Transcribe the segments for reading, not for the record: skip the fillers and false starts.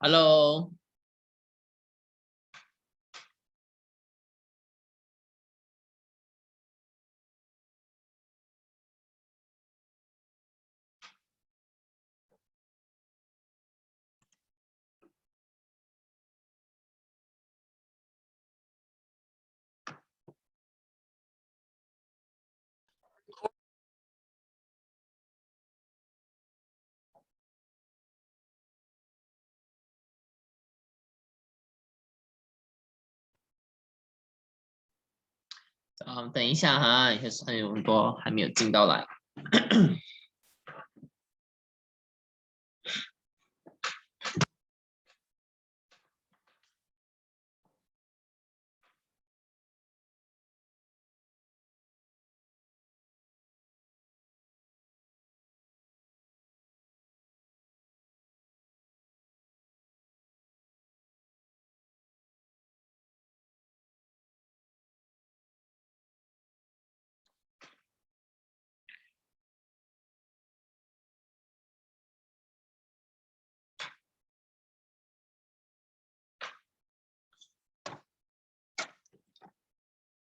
Hello，等一下哈，还有很多还没有进到来。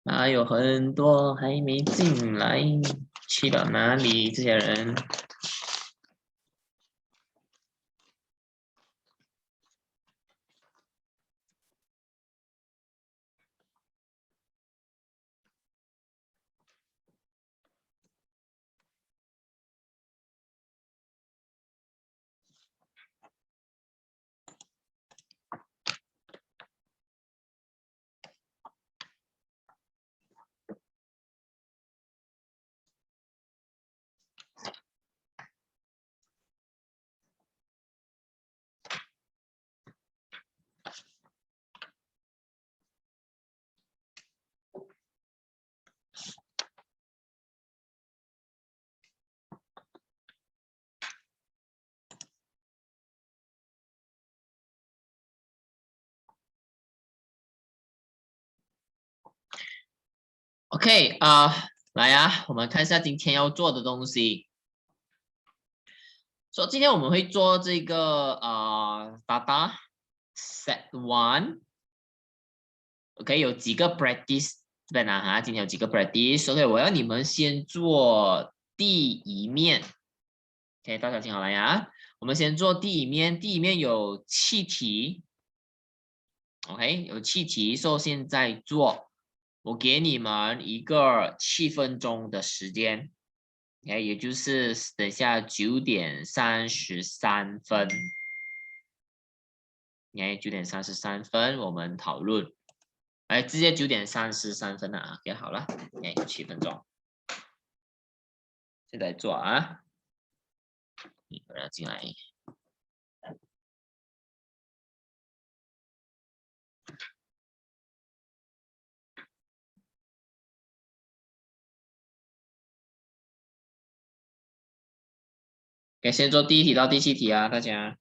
还有很多还没进来，去了哪里？这些人，OK 来啊，我们看一下今天要做的东西。说今天我们会做这个data set one，OK，有几个 practice 这边哈，今天有几个 practice，OK，我要你们先做第一面，OK，大家听好了呀。我们先做第一面，第一面有气体，OK，有气体，所以现在做，我给你们一个7分钟的时间，OK，也就是等一下9:33，OK，9:33我们讨论，哎，直接9:33啊，OK，好了，哎，7分钟，现在做啊，你把它进来。OK，先做第一题到第7题啊，大家。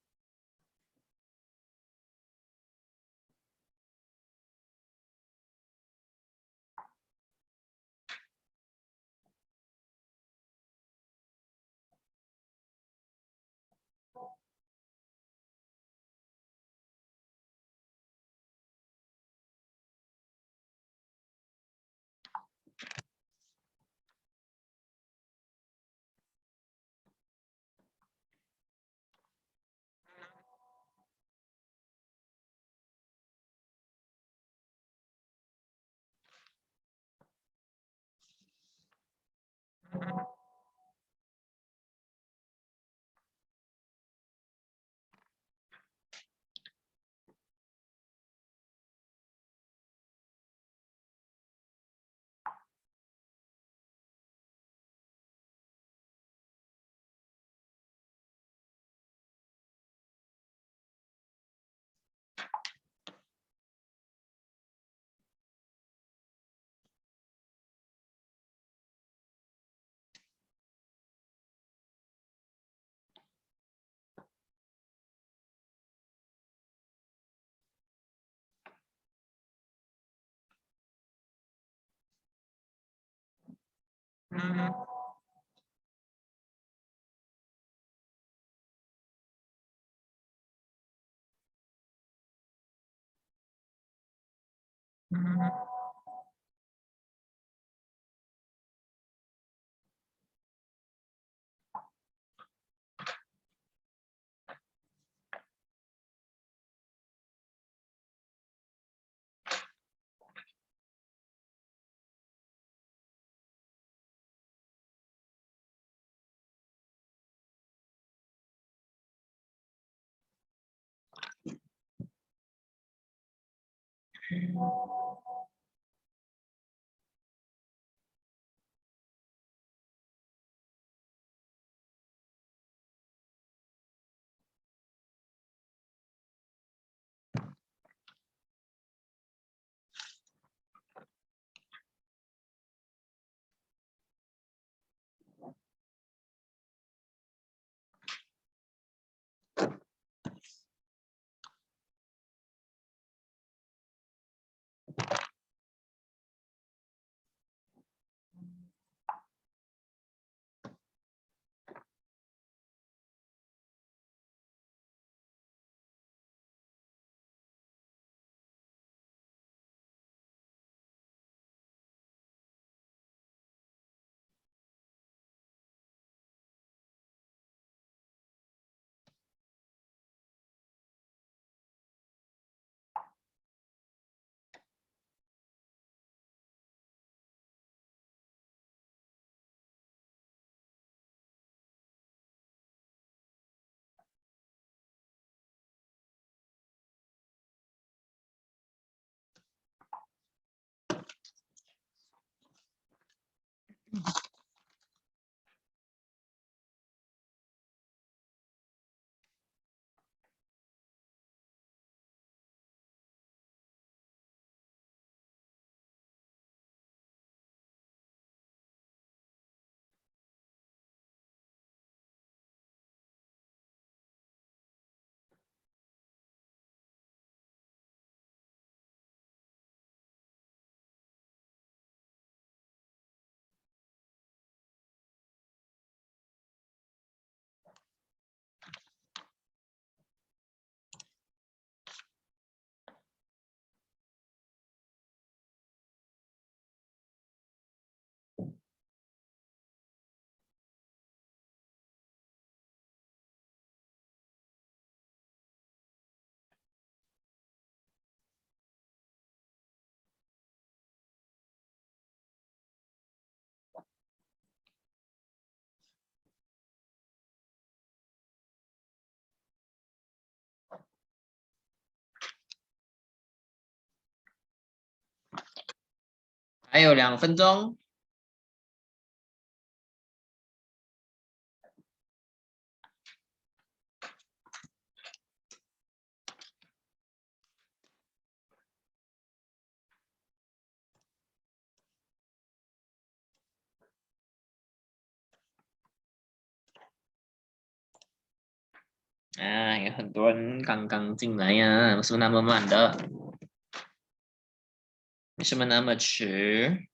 还有2分钟。啊，有很多人刚刚进来呀，为什么那么慢的？为什么那么迟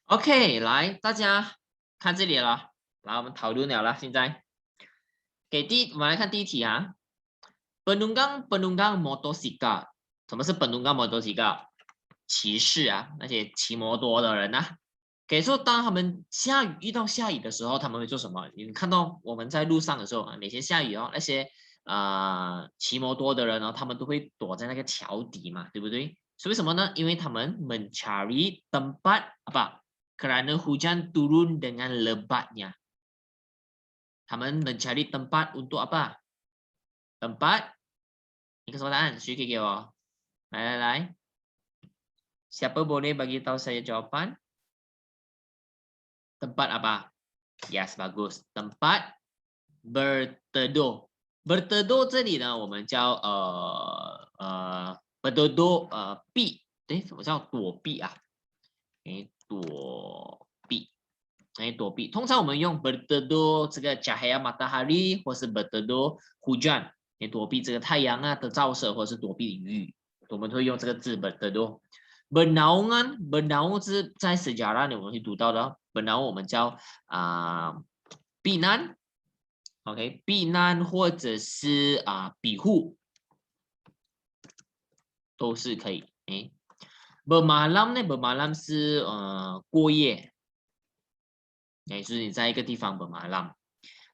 ？OK，来，大家看这里了，来，我们讨论了啦。现在我们来看第一题啊，penunggang motosikal，什么是 penunggang motosikal？骑士啊，那些骑摩托的人啊。可以说，当他们遇到下雨的时候，他们会做什么？你看到我们在路上的时候啊，每天下雨哦，那些骑摩托的人哦，他们都会躲在那个桥底嘛，对不对？是为什么呢？因为他们 mencari tempat apa kerana hujan turun dengan lebatnya。他们mencari tempat untuk apa? Tempat? 你个什么答案？谁可以给我？来。Siapa boleh bagi tahu saya jawapan? Tempat apa? Yes, bagus. Tempat berteduh. Berteduh 这里呢，我们叫berteduh 避，对，什么叫躲避啊？躲避。躲避，通常我们用 berteduh 这个 cahaya matahari 或是 berteduh hujan，躲避这个太阳啊的照射，或是躲避雨，我们会用这个字 berteduh。bernaung 是在 sejarah 里我们会读到的 bernaung 我们叫避难 ，OK， 避难或者是庇护都是可以。bermalam 呢 bermalam 是过夜。就是你在一个地方bermalam。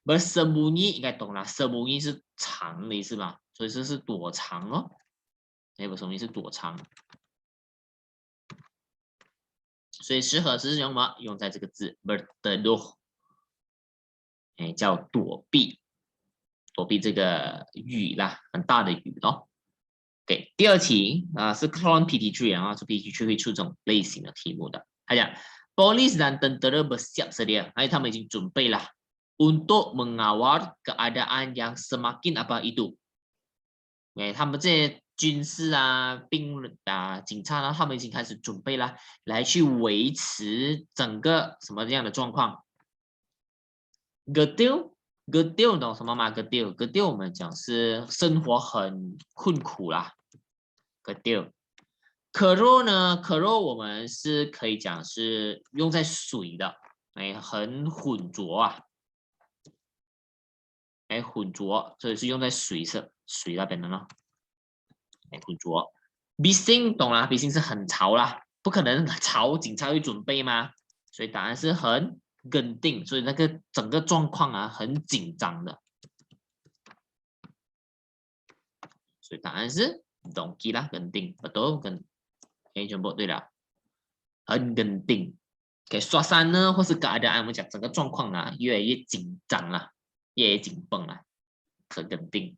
bersembunyi 应该懂了，sembunyi 是藏的意思吧？所以这是躲藏哦。bersembunyi 是躲藏，所以适合是用什么？用在这个字 berteduh， 叫躲避，躲避这个雨啦，很大的雨哦。OK， 第二题是 Cron PT3 啊，是 PT3 会出这种类型的题目的。他讲 Polis dan tentera bersiap sedia， 他们已经准备了 untuk mengawal keadaan yang semakin apa itu。他们这些军事兵警察呢，他们已经开始准备了，来去维持整个什么样的状况 ？Gedil 懂什么吗 ？Gedil 我们讲是生活很困苦啦 ，Gedil。可肉呢？可肉我们是可以讲是用在水的，很浑浊啊，浑浊，所以是用在水那边的呢，浑浊。bising 懂啦 ，bising 是很潮啦，不可能潮警察会准备吗？所以答案是很稳定，所以那个整个状况很紧张的，所以答案是 donkey 啦，稳定，betul 跟。全部对了，很稳定。给刷山呢，或是keadaan，我们讲整个状况越来越紧张了，越来越紧绷了，很稳定。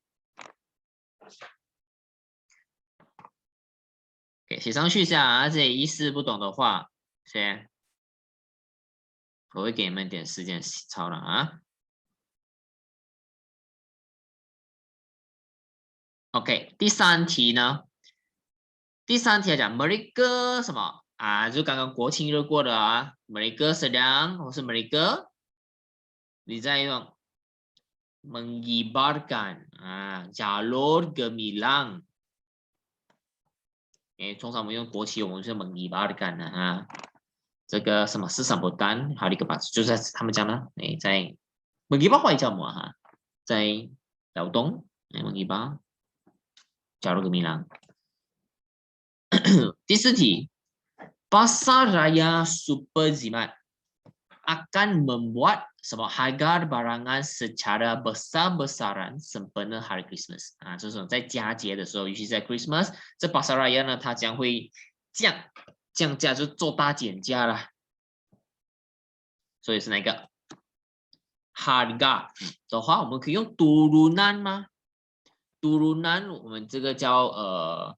给写上去一下这些意思不懂的话，先，我会给你们点时间抄了啊。OK， 第三题呢？第三题来讲 mereka 什么就刚刚国庆日过的mereka sedang 或是 mereka 你在用 mengibarkan jalur gemilang。通常我们用国旗，我们是 mengibarkan 的这个什么是什么单？还有一个吧，就是他们讲呢，在 mengibar 话叫什么在劳动，mengibar jalur gemilang。第四题 ，Pasar Raya Super Zimat akan membuat 什么 harga barangan secara besar-besaran sempena Hari Christmas 就是在佳节的时候，尤其在 Christmas， 这 Pasar Raya 呢，它将会降价，就做大减价啦。所以是哪个 harga 的话，我们可以用 turunan 吗 ？turunan 我们这个叫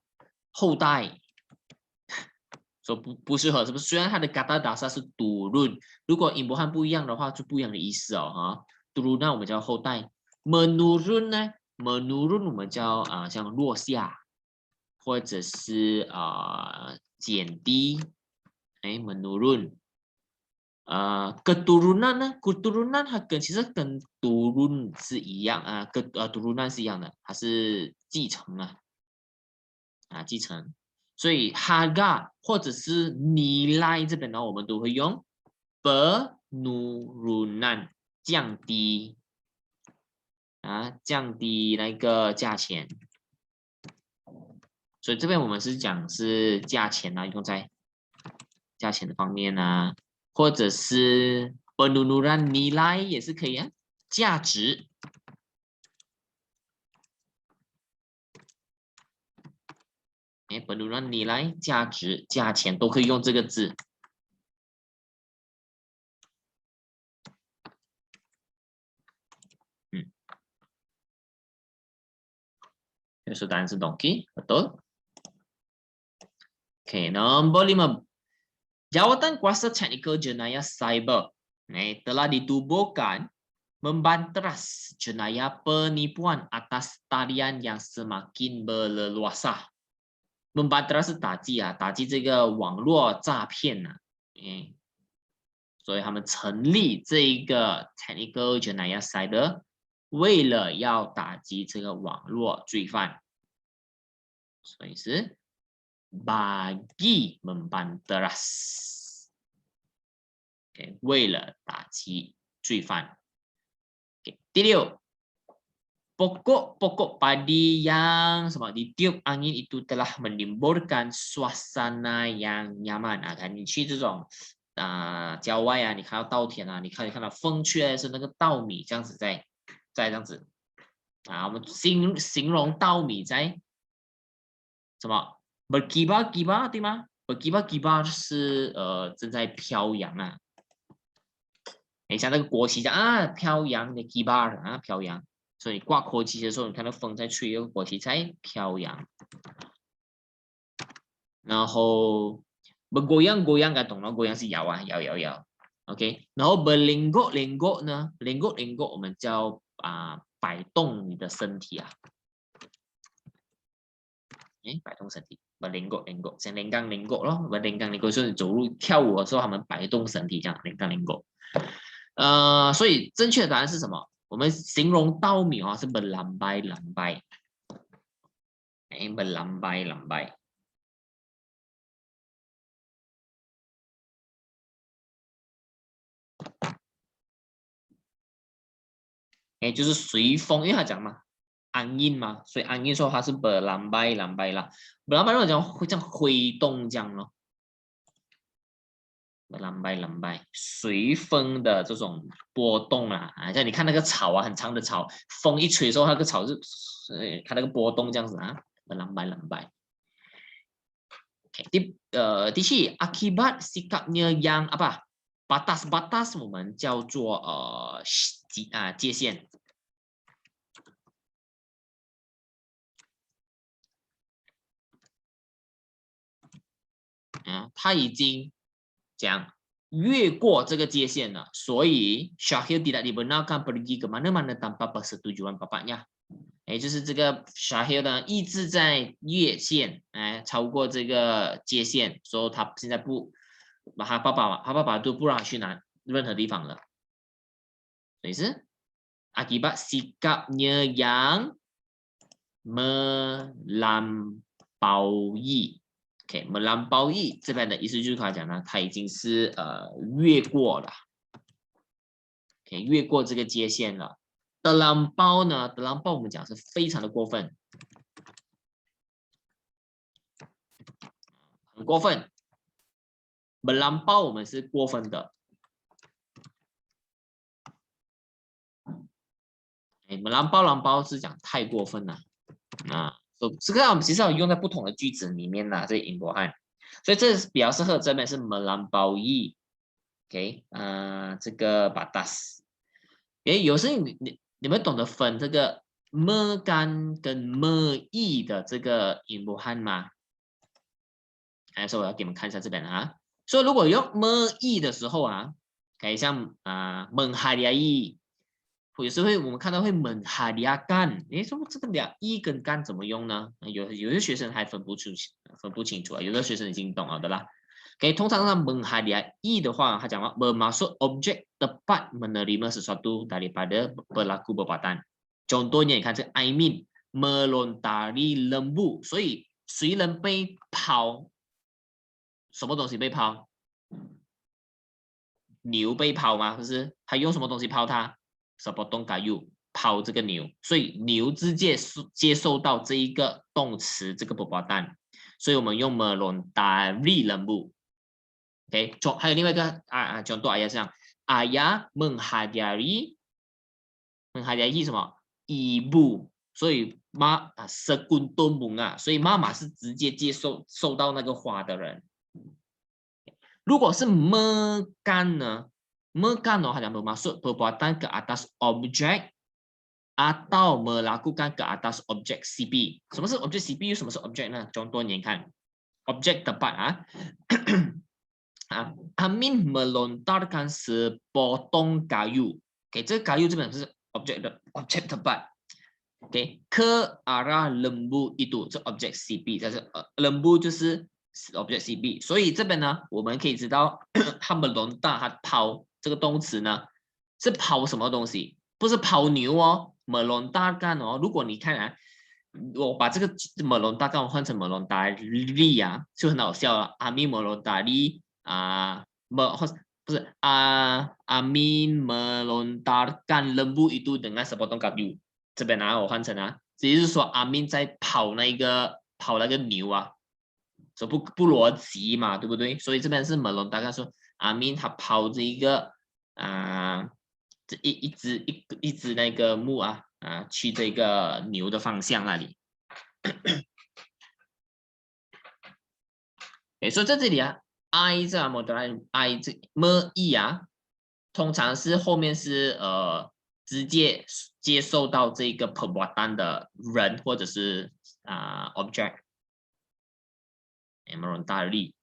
后代。说不适合，是不是？虽然它的 kata dasar 是 turun， 如果音波和不一样的话，就不一样的意思哦turun 那我们叫后代 ，menurun 呢 ？menurun 我们叫像落下，或者是减低menurun。keturunan 呢 ？keturunan 它其实跟 turun 是一样turunan 是一样的，它是继承继承。所以 harga 或者是 nilai 这边呢，我们都会用 penurunan 降低降低那个价钱。所以这边我们是讲是价钱用在价钱的方面或者是 penurunan nilai 也是可以价值。penurunan nilai 价值价钱都可以用这个字。所以答案是 donkey, betul. Oke, nombor 5. Jawatan Kuasa Teknikal Jenayah Cyber telah ditubuhkan membanteras jenayah penipuan atas talian yang semakin berleluasa. Membanteras 是打击啊，打击这个网络诈骗啊，所以他们成立这一个 Technical Jenayah Cyber， 为了要打击这个网络罪犯，所以是 bagi membanteras， 为了打击罪犯。第6。Pokok-pokok padi yang ditiup angin itu telah menimbulkan suasana yang nyaman. 你去这种郊外啊，你看到稻田啊，你看到风吹来是那个稻米这样子在这样子啊，我们形容稻米在什么 berkibar-kibar 对吗 ？berkibar-kibar 是正在飘扬啊，像那个国旗这样啊，飘扬的 kibar 啊，飘扬。所以挂国旗的时候，你看到风在吹，有国旗在飘扬。然后 bergoyang-goyang 该懂了，goyang 是摇啊，摇。OK， 然后 berlenggok-lenggok 呢 ，lenggok-lenggok 我们叫摆动你的身体啊。摆动身体 berlenggok-lenggok 像lengang-lenggok 咯 berlengang-lenggok 就是走路跳舞的时候，他们摆动身体这样 lengang-lenggok。所以正确的答案是什么？我们形容稻米是 berlambai-lambai， berlambai-lambai。就是随风，因为他讲嘛，angin 嘛，所以 angin 说它是 berlambai-lambai 啦 ，berlambai 讲会这样挥动这样咯。lambai 随风的这种波动啊，像你看那个草啊，很长的草，风一吹的时候，那个草是看那个波动这样子啊，lambai。第7 akibat sikapnya yang batas 我们叫做界限。他已经讲越过这个界限了，所以 Syahir tidak dibenarkan pergi ke mana-mana tanpa persetujuan bapaknya。就是这个 Syahir 呢一直在越线，超过这个界限，所以他现在不，他爸爸都不让他去任何地方了，所以是 akibat sikapnya yang melampaui。OK，melampaui 这边的意思就是他讲呢，他已经是越过了 ，OK， 越过这个界限了。terlampau 呢 ，terlampau 我们讲是非常的过分，很过分。melampau 我们是过分的，melampau 是讲太过分了这个我们其实要用在不同的句子里面啦，这英国汉，所以这比较适合这边是 melampaui。OK， 这个 batas， 有时候你们懂得分这个 me 干跟 me 意的这个英国汉吗？所以我要给你们看一下这边啊。所以如果用 me 意的时候啊，可以像menghadiahi。有时候我们看到会menghadiahkan，说这个俩一跟干怎么用呢？有些学生还分不清楚啊，有的学生已经懂了的啦。OK， 通常呢 menghadiahi 的话，他讲了 bermaksud objek tepat menerima sesuatu daripada pelaku perbuatan。contohnya 你看这 I mean melontari lembu， 所以谁人被抛？什么东西被抛？牛被抛吗？不是，他用什么东西抛它？sepotong kayu 抛这个牛，所以牛直接接受到这一个动词这个perbuatan，所以我们用 melontari lembu。OK， 还有另外一个contoh ayah 这样 ayah menghadiahi 什么 ibu， 所以sekuntum bunga， 所以妈妈是直接收到那个花的人。如果是 mekan 呢？mekan 他讲bermaksud perbuatan ke atas objek atau melakukan ke atas objek CP. 什么是 object CP？ 什么是 object 呢？contoh你看 object tempat Amin melontarkan sepotong kayu. OK， 这个 kayu 这边是 object 的 object tempat。OK， ke arah lembu itu， 这 object CP， 但是lembu 就是 object CP， 所以这边呢，我们可以知道它 melontar 它抛这个动词呢是抛什么东西？不是抛牛哦 ，melontarkan 哦。如果你看我把这个 melontarkan 换成 melontari 就很好笑了。Amin melontari 不是Amin melontarkan lembu itu dengan sepotong kayu。这边我换成直接是说阿明在跑那个牛所以不逻辑嘛，对不对？所以这边是门龙大概说阿明他跑着一个这一只那个木去这个牛的方向那里。所以在这里I 这么的 I 这么 E 通常是后面是直接接受到这个 perbuatan 的人或者是object， melontari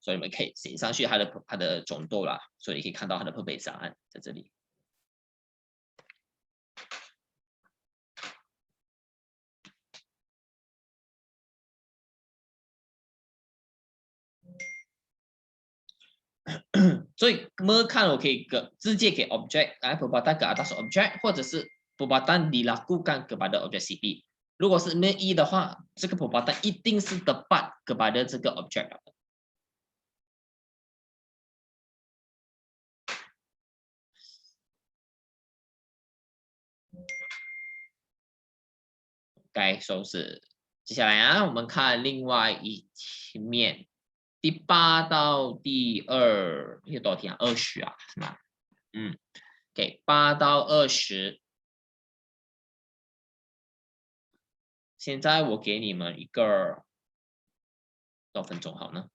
所以你们可以写上去它的总度啦，所以你可以看到它的 perbezaan 在这里。所以 看我可以直接给 object perbuatan ke atas object， 或者是 perbuatan dilakukan kepada objek CP。如果是 me 的话，这个 perbuatan 一定是 tepat kepada 这个 object。该收拾。接下来我们看另外一面，第8到第2，有多少题20是吗？OK， 8到20。现在我给你们一个多少分钟好呢？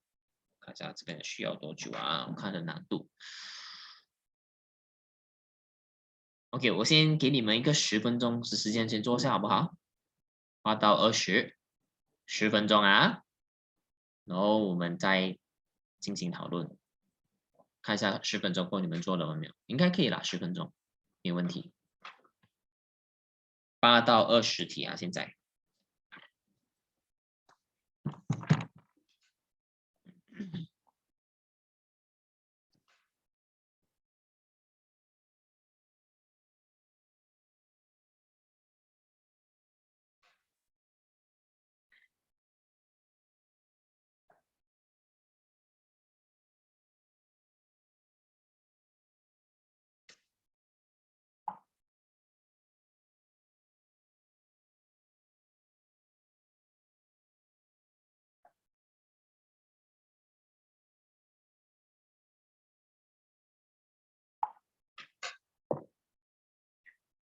看一下这边需要多久我看的难度。OK， 我先给你们一个10分钟的时间，先做一下好不好？8到20， 10分钟然后我们再进行讨论。看一下10分钟后你们做了没有？应该可以啦，10分钟没问题。8到20题现在。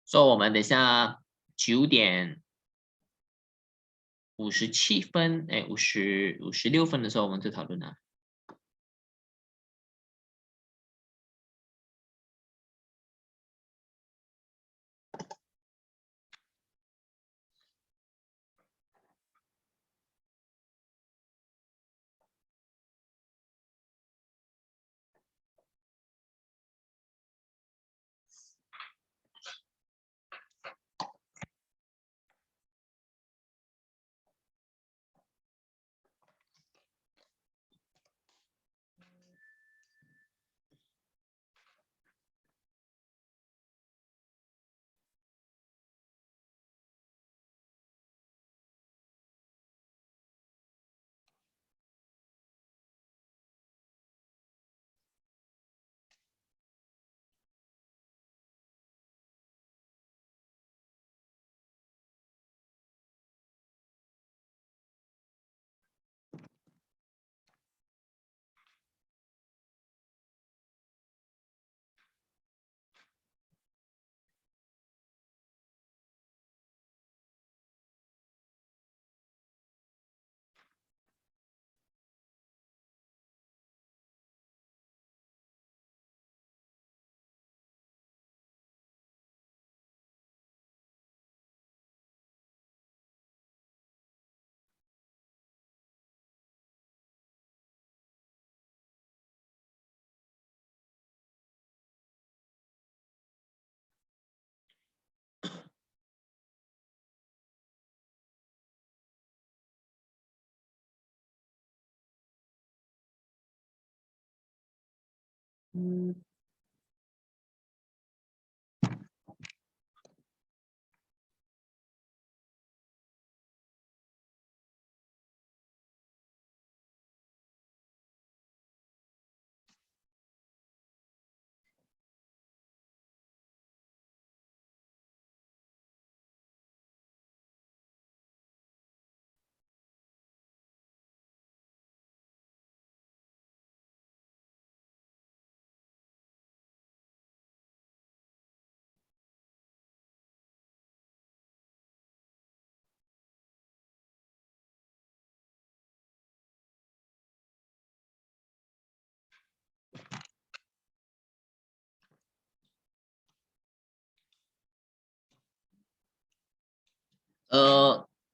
所以我们等下9点57分56分的时候我们就讨论了。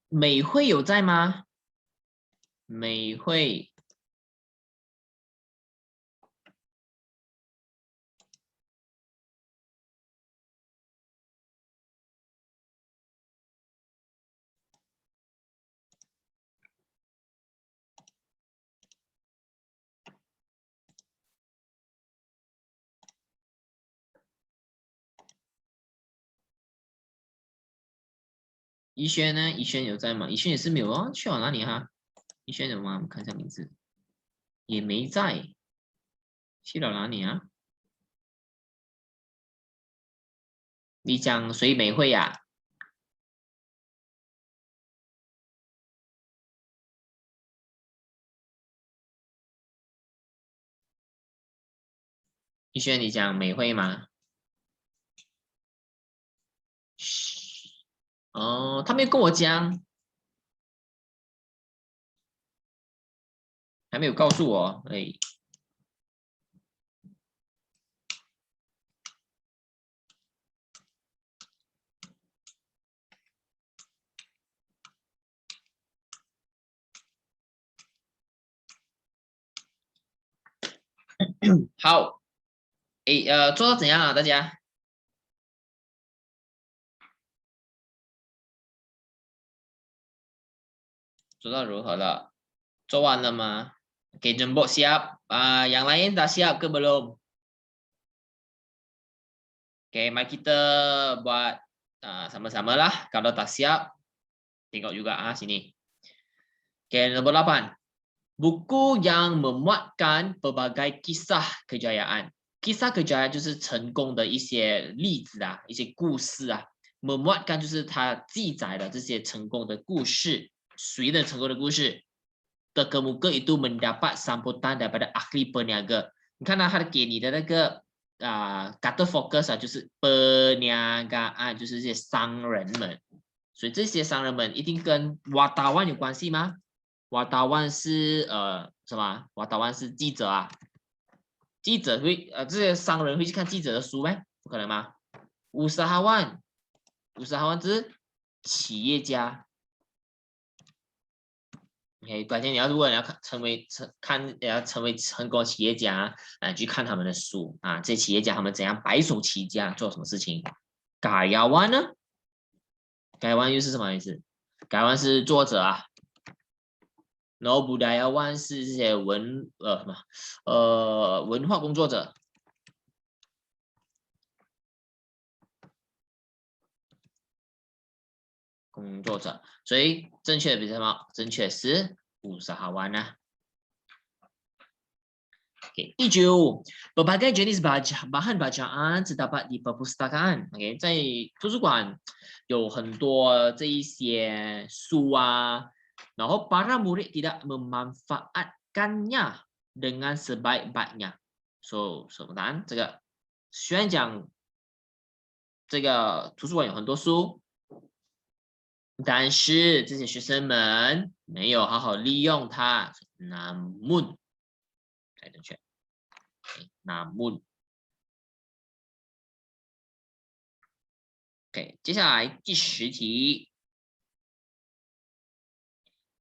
美惠有在吗？美惠。怡轩呢？怡轩有在吗？怡轩也是没有哦，去了哪里哈？怡轩有吗？我们看一下名字，也没在，去了哪里啊？你讲谁美惠呀、怡轩，你讲美惠吗？嘘，哦，他没有跟我讲，还没有告诉我，哎，好，哎，做到怎样啊？大家做到如何了？做完了吗？给 Jumbo siap yang lain dah siap ke belum? Oke, mari kita buat sama-sama lah. Kalau tak siap, tengok juga sini. Oke, nombor 8. Buku yang memuatkan pelbagai kisah kejayaan. Kisah kejayaan 就是成功的一些例子啊，一些故事啊。memuatkan 就是它记载了这些成功的故事，谁的成功的故事？Terkemuka itu mendapat sambutan daripada ahli peniaga。你看到他给你的那个kata fokus 啊，就是 perniagaan，就是这些商人们。所以这些商人们一定跟wartawan有关系吗？wartawan是什么？wartawan是记者啊，记者会这些商人会去看记者的书吗？不可能吗？usahawan是企业家。OK，改天如果你要成为成功企业家去看他们的书啊，这些企业家他们怎样白手起家做什么事情？karyawan 呢？改弯又是什么意思？改弯是作者啊，然后 budayawan 是这些文化工作者。所以正确的比什么？正确是usahawan啊。Oke, 第9, berbagai jenis bahan bacaan terdapat di perpustakaan. OK， 在图书馆有很多这一些书啊，然后 para murid tidak memanfaatkannya dengan sebaik-baiknya。So， 什么答案？这个虽然讲这个图书馆有很多书，但是这些学生们没有好好利用它。namun， 才正确。namun。OK， 接下来第10题。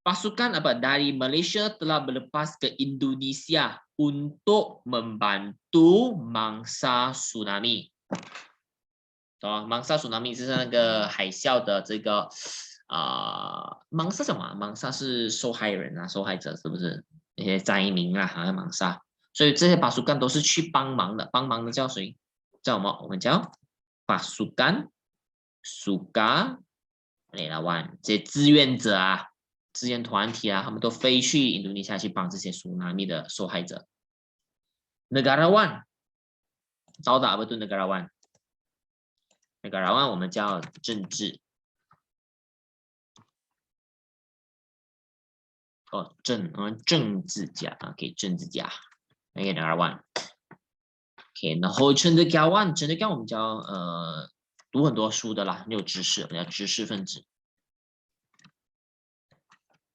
Pasukan dari Malaysia telah berlepas ke Indonesia untuk membantu mangsa tsunami。mangsa tsunami 就是那个海啸的这个mangsa 什么？mangsa 是受害人啊，受害者是不是？那些灾民啊，好像 mangsa。所以这些pasukan都是去帮忙的，帮忙的叫谁？叫什么？我们叫pasukan sukarelawan，这些志愿者啊，志愿团体啊，他们都飞去印度尼西亚去帮这些苏纳米的受害者。negarawan， tahu tak apa tu negarawan？negarawan 我们叫政治。哦，政治家啊，给政治家。OK， negarawan。OK， 然后cendekiawan 我们叫读很多书的啦，很有知识，我们叫知识分子。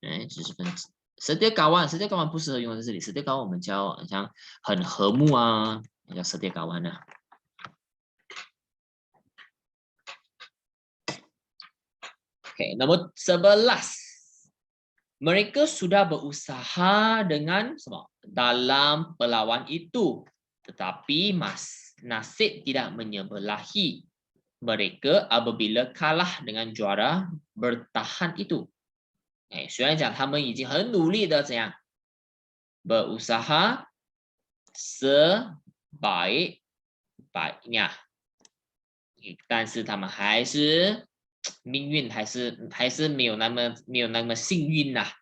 哎，知识分子。setiakawan 不适合用在这里，setiakawan 我们叫好像很和睦啊，叫 setiakawan 啊。OK， nomor 11. Mereka sudah berusaha dengan semua dalam perlawan itu, tetapi nasib tidak menyebelahi mereka apabila kalah dengan juara bertahan itu. 虽然讲他们已经很努力的怎样 berusaha sebaik-baiknya， 但是他们还是命运还是没有那么幸运呐、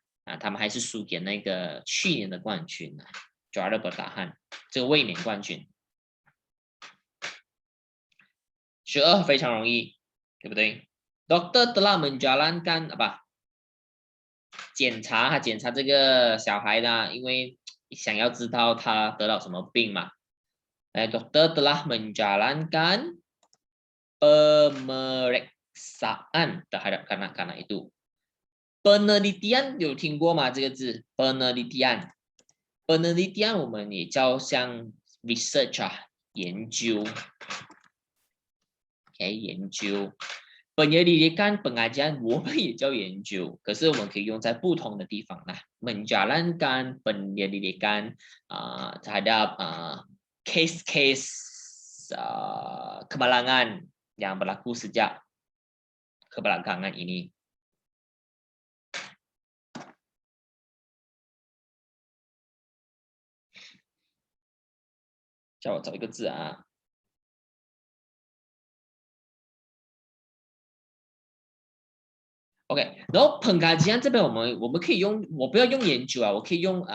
他们还是输给那个去年的冠军呐、juara bertahan 这个卫冕冠军。12非常容易，对不对 ？Dokter telah menjalankan apa？ 检查这个小孩呢，因为想要知道他得了什么病嘛。Dokter telah menjalankan pemeriksaan terhadap kanak-kanak itu. Penelitian 有听过吗？这个字 penelitian 我们也叫像 research 啊，研究。OK， 研究。penyelidikan pengajian 我们也叫研究，可是我们可以用在不同的地方啦。menjalankan penyelidikan terhadap case-case kemalangan yang berlaku sejak kebelakangan ini. 叫我找一个字啊。OK， 然后pengkajian这边我们可以用，我不要用研究啊，我可以用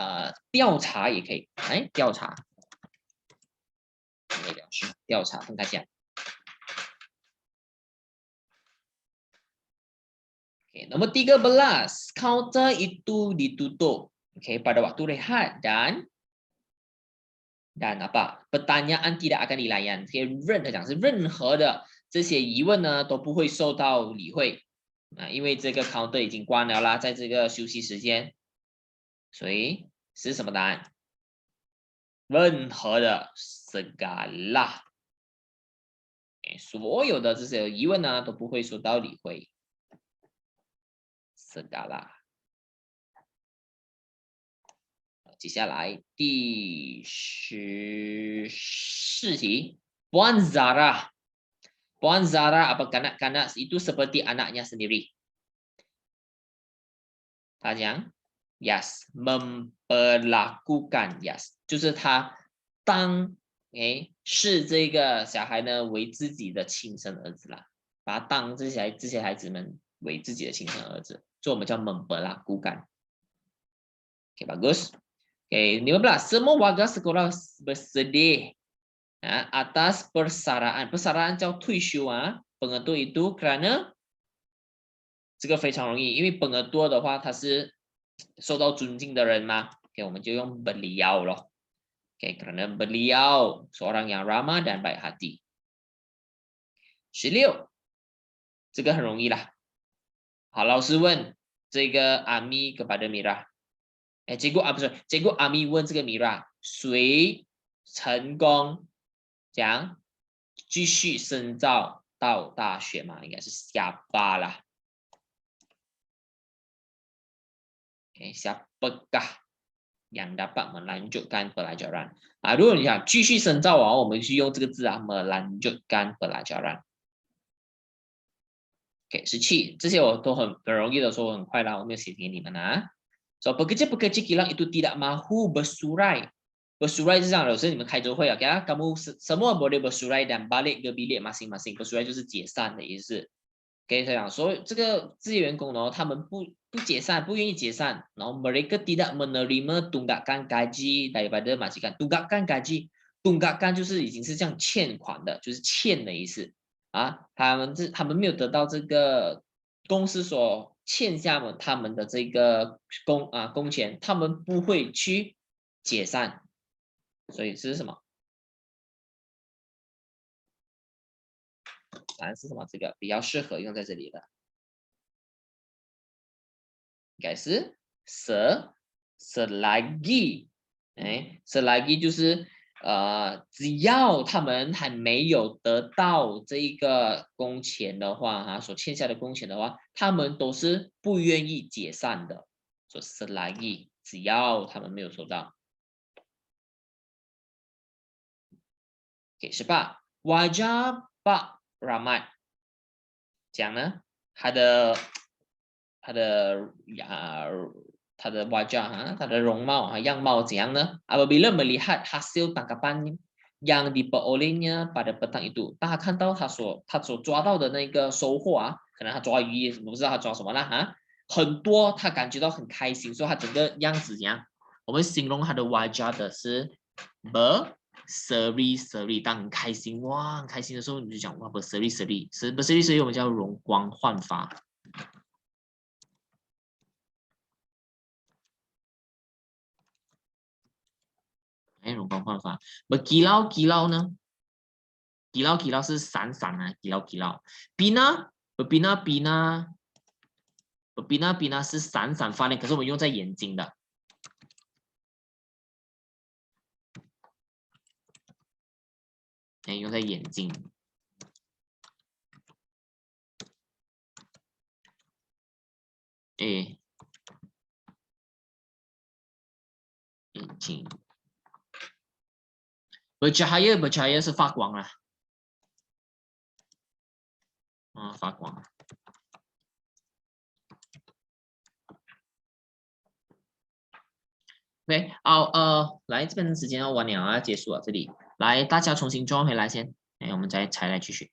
调查也可以，调查，调查pengkajian。Okay, nomor 13, counter itu ditutup, pada waktu rehat dan apa? Pertanyaan tidak akan dilayan. 任何的这些疑问呢都不会受到理会。因为这个 counter 已经关了啦，在这个休息时间，所以是什么答案？任何的 segala， 所有的这些疑问呢都不会受到理会。segala。接下来第14题 ，Puan Zara。Puan Zara apa kanak-kanak itu seperti anaknya sendiri. 他讲 yes memperlakukan yes 就是他当视这个小孩呢为自己的亲生儿子啦，把他当这些孩子们为自己的亲生儿子，所以我们叫 memperlakukan。Okay, bagus. Okay, 15. Semua warga sekolah bersedih atas persaraan 叫退休啊，pengetua itu kerana 这个非常容易，因为pengetua的话他是受到尊敬的人嘛，我们就用 beliau 咯。kerana beliau seorang yang ramah dan baik hati。16，这个很容易啦。好，老师问这个阿咪 kepada Mira， 结果阿咪问这个 Mira， 谁成功讲继续深造到大学嘛？应该是siapa啦。siapakah yang dapat melanjutkan pelajaran？ 如果你想继续深造我们去用这个字melanjutkan pelajaran。17，这些我都很容易的说，很快啦，我没有写给你们啊。So pekerja-pekerja kilang itu tidak mahu bersurai bersurai 是这样的，有时候你们开周会啊，给他 kamu semua boleh bersurai dan balik ke bilik masing-masing。bersurai 就是解散的意思。可以这样，所以这个自业员工呢，他们不解散，不愿意解散，然后 mereka tidak menerima tunggakan gaji daripada majikan。tunggakan gaji，tunggakan 就是已经是这样欠款的，就是欠的意思啊。他们没有得到这个公司所欠下他们的这个工钱，他们不会去解散。所以这是什么？答案是什么？这个比较适合用在这里的，应该是 selagi。哎，selagi 就是只要他们还没有得到这一个工钱的话，所欠下的工钱的话，他们都是不愿意解散的。说 selagi，只要他们没有收到。18 wajah Pak Rahmat 讲呢，他的他的他的 wajah 他的容貌样貌怎样呢 ？Apabila melihat hasil tangkapan yang diperolehnya pada petang itu，当他看到他所抓到的那个收获可能他抓鱼，我不知道他抓什么啦很多，他感觉到很开心，所以他整个样子怎样？我们形容他的 wajah 的是 berseri-seri，当很开心哇，很开心的时候，你就讲哇 berseri-seri，berseri-seri 我们叫容光焕发。容光焕发。berkilau-kilau 呢？kilau-kilau 是闪闪啊，kilau-kilau。bina，bina，bina，bina 是闪闪发亮，可是我们用在眼睛的。用在眼睛。眼睛。bercahaya 是发光啊。发光。OK， 好，来这边的时间要完了结束了，这里来大家重新装回来先，我们再来继续。